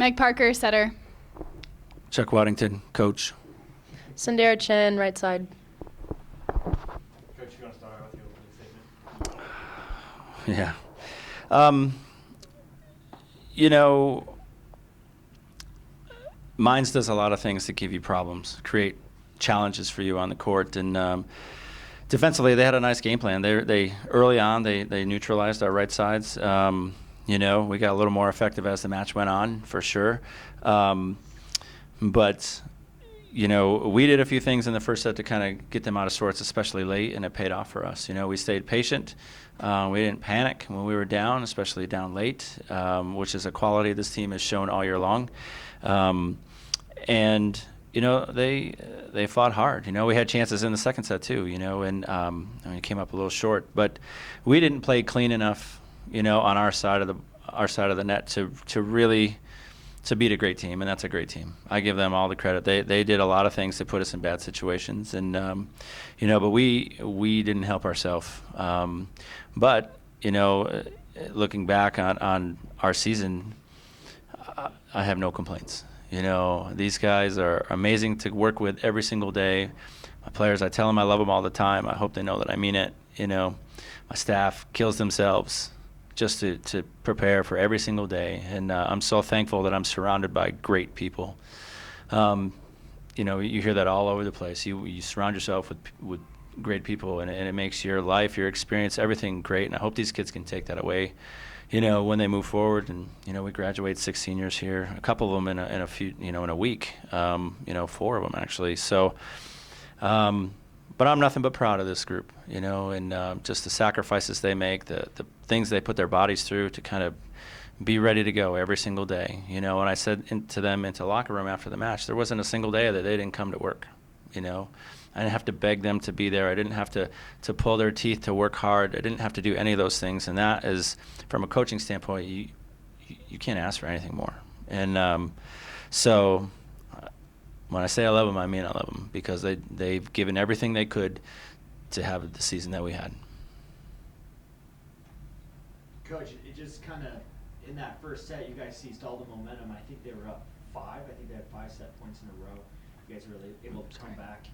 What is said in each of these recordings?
Meg Parker, setter. Chuck Waddington, coach. Sandera Chen, right side. Coach, you want to start out with your opening statement? Yeah. You know, Mines does a lot of things to give you problems, create challenges for you on the court, and defensively they had a nice game plan. They early on they neutralized our right sides. You know, we got a little more effective as the match went on, for sure. But you know, we did a few things in the first set to kind of get them out of sorts, especially late, and it paid off for us. You know, we stayed patient. We didn't panic when we were down, especially down late, which is a quality this team has shown all year long. And you know, they fought hard. You know, we had chances in the second set too. You know, and I mean, it came up a little short, but we didn't play clean enough. You know, on our side of the net to really to beat a great team, and that's a great team. I give them all the credit. They did a lot of things to put us in bad situations, and you know, but we didn't help ourselves. But you know, looking back on our season, I have no complaints. You know, these guys are amazing to work with every single day. My players, I tell them I love them all the time. I hope they know that I mean it. You know, my staff kills themselves just to prepare for every single day, and I'm so thankful that I'm surrounded by great people. You know, you hear that all over the place. You surround yourself with great people, and it makes your life, your experience, everything great. And I hope these kids can take that away, you know, when they move forward. And you know, we graduate 6 seniors here, a couple of them in a few, you know, in a week. You know, 4 of them actually. So. But I'm nothing but proud of this group, you know, and just the sacrifices they make, the things they put their bodies through to kind of be ready to go every single day. You know, and I said to them into the locker room after the match, there wasn't a single day that they didn't come to work, you know. I didn't have to beg them to be there. I didn't have to pull their teeth to work hard. I didn't have to do any of those things. And that is, from a coaching standpoint, you can't ask for anything more. And so when I say I love them, I mean I love them, because they've given everything they could to have the season that we had. Coach, it just kind of, in that first set, you guys seized all the momentum. I think they were up 5. I think they had 5 set points in a row. You guys were really able to come back.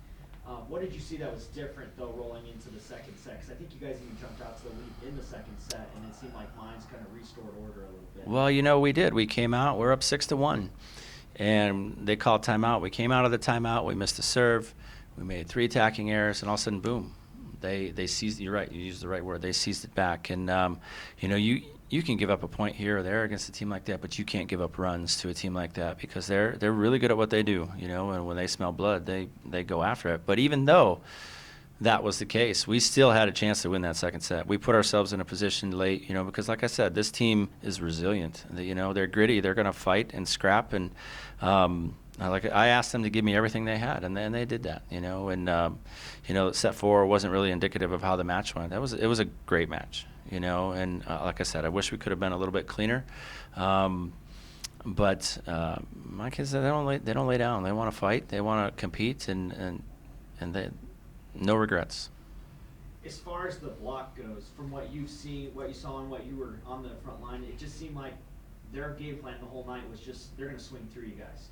What did you see that was different, though, rolling into the second set? Because I think you guys even jumped out to the lead in the second set, and it seemed like Mines kind of restored order a little bit. Well, you know, we did. We came out. We're up 6-1. And they called timeout. We came out of the timeout. We missed a serve. We made 3 attacking errors, and all of a sudden, boom, they seized. You're right. You used the right word. They seized it back. And you know, you can give up a point here or there against a team like that, but you can't give up runs to a team like that, because they're really good at what they do. You know, and when they smell blood, they go after it. But even though that was the case, we still had a chance to win that second set. We put ourselves in a position late, you know, because like I said, this team is resilient. You know, they're gritty. They're going to fight and scrap. And I asked them to give me everything they had, and then they did that. You know, and you know, set 4 wasn't really indicative of how the match went. It was a great match. You know, and like I said, I wish we could have been a little bit cleaner. But my kids, they don't lay down. They want to fight. They want to compete, and they. No regrets. As far as the block goes, from what you've seen, what you saw, and what you were on the front line, it just seemed like their game plan the whole night was just they're going to swing through you guys.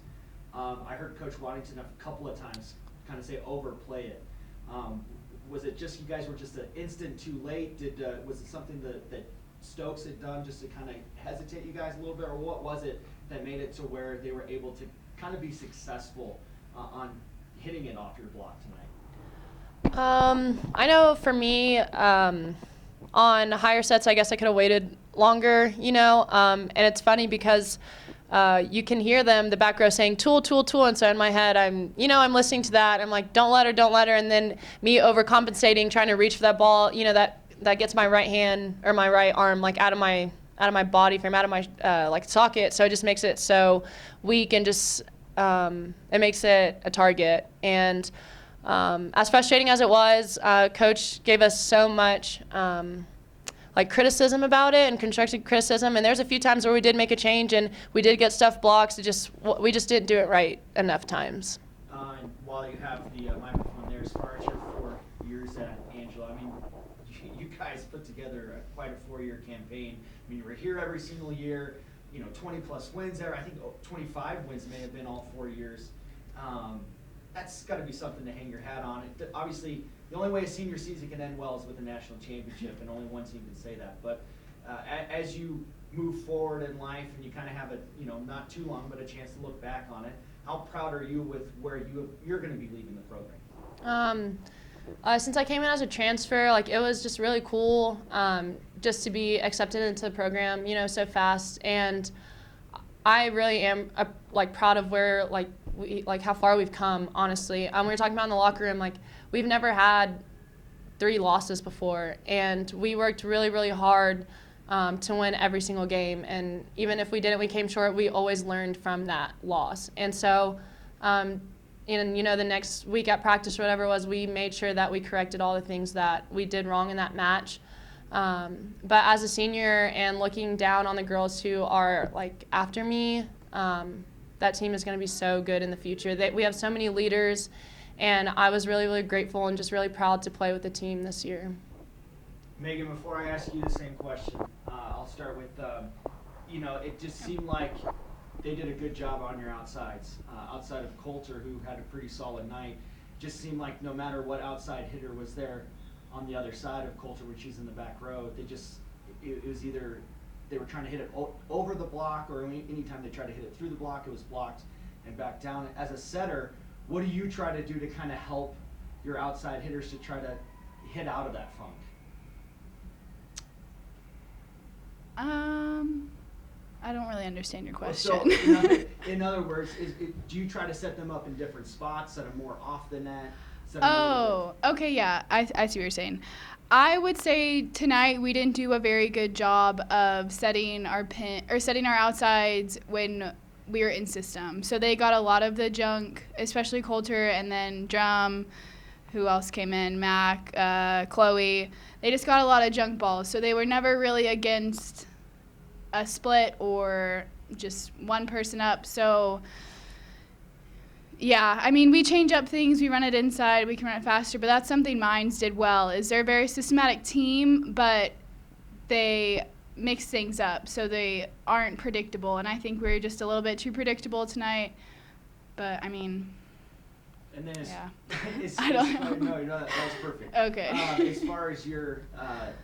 I heard Coach Waddington a couple of times kind of say overplay it. Was it just you guys were just an instant too late? Was it something that Stokes had done just to kind of hesitate you guys a little bit, or what was it that made it to where they were able to kind of be successful on hitting it off your block tonight? I know for me, on higher sets, I guess I could have waited longer, you know, and it's funny because you can hear them, the back row, saying tool, tool, tool, and so in my head, I'm listening to that. I'm like, don't let her, and then me overcompensating, trying to reach for that ball, you know, that gets my right hand or my right arm like out of my body frame, out of my like socket, so it just makes it so weak, and just it makes it a target. And as frustrating as it was, Coach gave us so much like criticism about it, and constructive criticism. And there's a few times where we did make a change and we did get stuff blocked. We just didn't do it right enough times. And while you have the microphone there, as far as your 4 years at Angelo, I mean, you guys put together quite a 4-year campaign. I mean, you were here every single year. 20 plus wins there. I think 25 wins may have been all 4 years. That's got to be something to hang your hat on. Obviously, the only way a senior season can end well is with a national championship, and only one team can say that. But as you move forward in life and you kind of have not too long, but a chance to look back on it, how proud are you with where you're going to be leaving the program? Since I came in as a transfer, it was just really cool just to be accepted into the program, so fast. And I really am proud of where how far we've come, honestly. We were talking about in the locker room, we've never had 3 losses before, and we worked really, really hard to win every single game. And even if we didn't, we came short, we always learned from that loss. And so, the next week at practice or whatever it was, we made sure that we corrected all the things that we did wrong in that match. But as a senior and looking down on the girls who are after me, that team is going to be so good in the future. We have so many leaders, and I was really, really grateful and just really proud to play with the team this year. Megan, before I ask you the same question, I'll start with, it just seemed like they did a good job on your outsides. Outside of Coulter, who had a pretty solid night, just seemed like no matter what outside hitter was there on the other side of Coulter, which is in the back row, it was either they were trying to hit it over the block, or anytime they tried to hit it through the block, it was blocked and back down. As a setter, what do you try to do to kind of help your outside hitters to try to hit out of that funk? I don't really understand your question. So, in other words, do you try to set them up in different spots, set them more off the net? Okay, yeah, I see what you're saying. I would say tonight we didn't do a very good job of setting our outsides when we were in system. So they got a lot of the junk, especially Coulter, and then Drum. Who else came in? Mac, Chloe. They just got a lot of junk balls. So they were never really against a split or just one person up. So, yeah, we change up things. We run it inside. We can run it faster. But that's something Mines did well. They're a very systematic team, but they mix things up. So they aren't predictable. And I think we were just a little bit too predictable tonight. But, And then yeah. I don't know. No, that was perfect. Okay. As far as your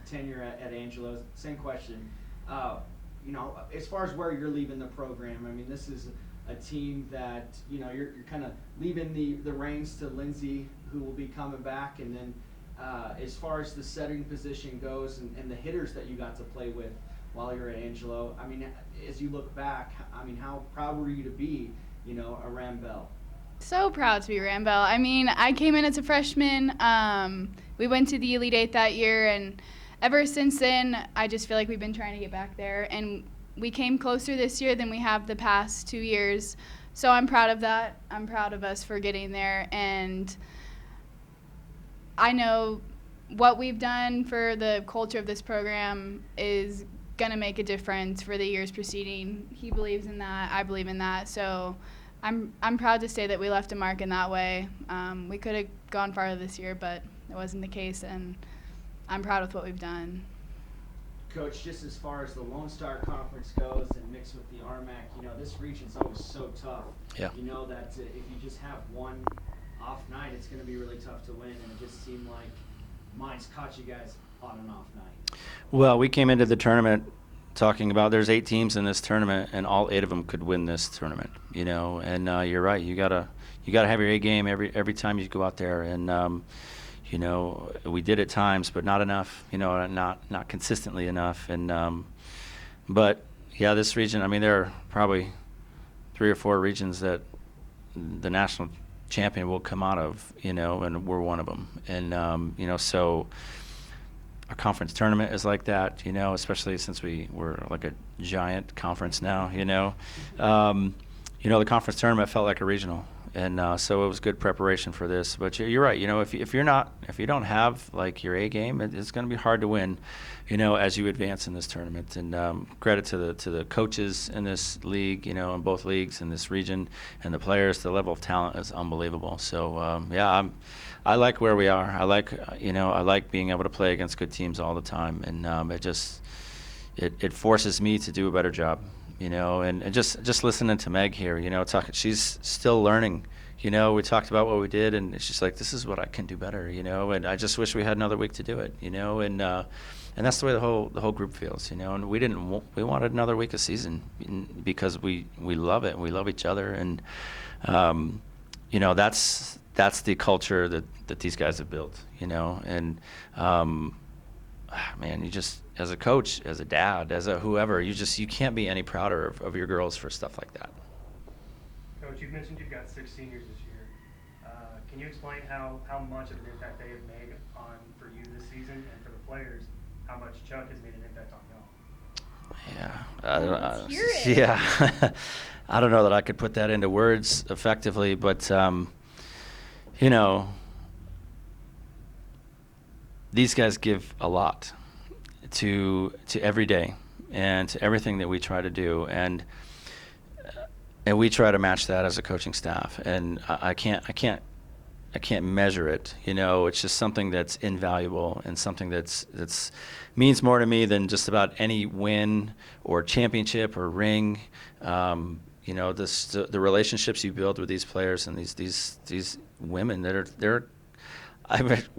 tenure at Angelo, same question. As far as where you're leaving the program, this is a team that you're kind of leaving the reins to Lindsay, who will be coming back, and then as far as the setting position goes and the hitters that you got to play with while you're at Angelo, as you look back, how proud were you to be, a Rambell? So proud to be Rambell. I came in as a freshman. We went to the Elite Eight that year, and ever since then, I just feel like we've been trying to get back there. And we came closer this year than we have the past 2 years. So I'm proud of that. I'm proud of us for getting there. And I know what we've done for the culture of this program is going to make a difference for the years preceding. He believes in that. I believe in that. So I'm proud to say that we left a mark in that way. We could have gone farther this year, but it wasn't the case, and I'm proud with what we've done. Coach, just as far as the Lone Star Conference goes and mixed with the RMAC, this region's always so tough. Yeah. You know that if you just have one off night, it's going to be really tough to win, and it just seemed like Mines caught you guys on an off night. Well, we came into the tournament talking about there's 8 teams in this tournament, and all 8 of them could win this tournament. And you're right. You gotta have your A game every time you go out there, and we did at times, but not enough. Not consistently enough. And but yeah, this region. There are probably 3 or 4 regions that the national champion will come out of. And we're one of them. And so. Our conference tournament is like that, especially since we're like a giant conference now, the conference tournament felt like a regional, and so it was good preparation for this. But you're right, if you don't have like your A game, it's going to be hard to win, as you advance in this tournament. And credit to the coaches in this league, in both leagues in this region, and the players. The level of talent is unbelievable. So I like where we are. I like being able to play against good teams all the time, and it forces me to do a better job, and just listening to Meg here, she's still learning. We talked about what we did, and she's like, this is what I can do better, and I just wish we had another week to do it, and that's the way the whole group feels, and we wanted another week of season because we love it, and we love each other, and that's the culture that these guys have built, and man, you just, as a coach, as a dad, as a whoever, you can't be any prouder of your girls for stuff like that. Coach, you've mentioned you've got 6 seniors this year. Can you explain how much of an impact they have made for you this season, and for the players, how much Chuck has made an impact on y'all? Yeah, Let's hear it. yeah. I don't know that I could put that into words effectively, but these guys give a lot to every day and to everything that we try to do, and we try to match that as a coaching staff. And I can't measure it. It's just something that's invaluable and something that's means more to me than just about any win or championship or ring. The relationships you build with these players and these women that are